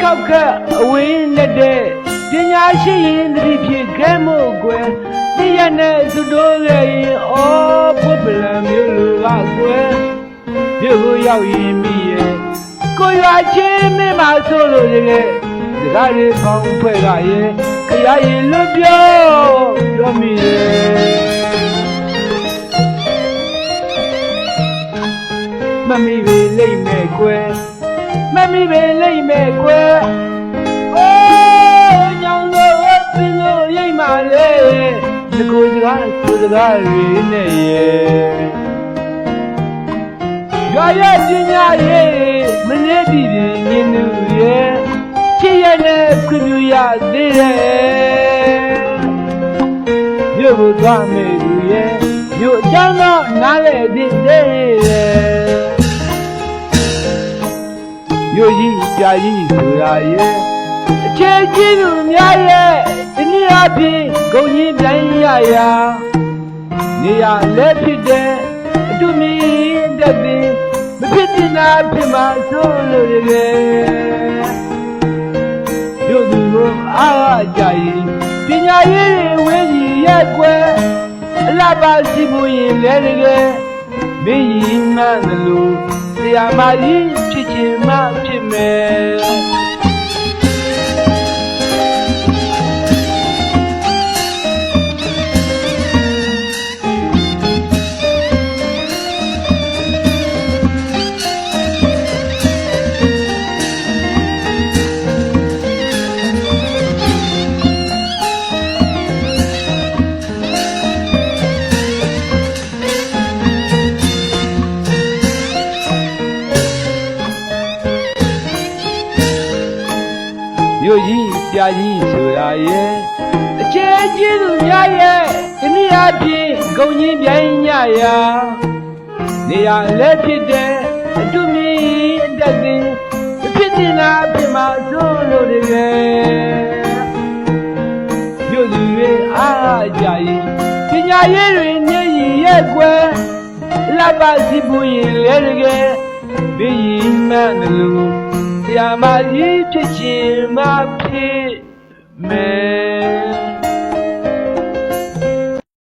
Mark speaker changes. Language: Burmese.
Speaker 1: ခောက်ခတ်အဝင်းလက်တဲ့ပညာရှိရင်တတိဖြစ်ခဲမို့ကွယ်သိရနဲ့သူတို့ရဲ့ရင်အော်ပုပ္ပလံမျိုးလူကကွယ်မြို့ကိုရောက်ရင်မိရဲ့ကိုရွာချင်းမင်းမဆိုလို့တကယ်စကားတွေပေါင်းဖွဲ့ကရဲ့ခရရင်လွတ်ပြောမိရဲ့မမီပဲလိမ့်မဲ့ကွယ်မမီပဲလိမ့်မဲ့ကွယ်အိုးညောင်လို့ပင်လို့ရိတ်မှလေဒီကိုစကားကိုစကားတွေနဲ့ရဲ့ရွာရဲ့ပညာရဲ့မနေတည်တယ်မြင်သူရဲ့ချစ်ရတဲ့ခွင့်ပြုရသေးတယ်မြို့ကိုသွားမယ်သူရဲ့မြို့အချမ်းတော့နားလေတည်တယ်မြို့ကြီးပြာကြီးဆိုတာရဲ့အခြေကြီးသူများရဲ့ဒီနေ့အဖြစ်ဂုံကြီးပြန်ရရာနေရလဲဖြစ်တဲ့အတူမီတက်ပြီးမဖြစ်တင်တာဖြစ်မှာဆိုလို့တကယ်မြို့သူတို့အားကြရင်ပညာရေးဝင်းကြီးရဲ့ကွယ်အလားပါစီမှုရင်လဲတကယ်မင်းကြီးမှန်လို့တရားမကြီးဖြစ်ခြင်းမှဖြစ်မယ်မြို့ကြီးပြာကြီးဆိုတာရဲ့အခြေကြီးသူများရဲ့ဒီနေ့အဖြစ်ဂုံကြီးပြန်ရရာနေရလဲဖြစ်တဲ့အတူမီတက်သည်မဖြစ်တင်တာဖြစ်မှာဆိုလို့တကယ်မြို့သူတွေအားကြရင်ပညာရေးတွေမျက်ရည်ရဲ့ကွယ်လှပစီပူရင်လဲတကယ်ဘင်းရင်မှန်တယ်လို့တရားမကြီးဖြစ်ခြင်းမဖြစ်မယ်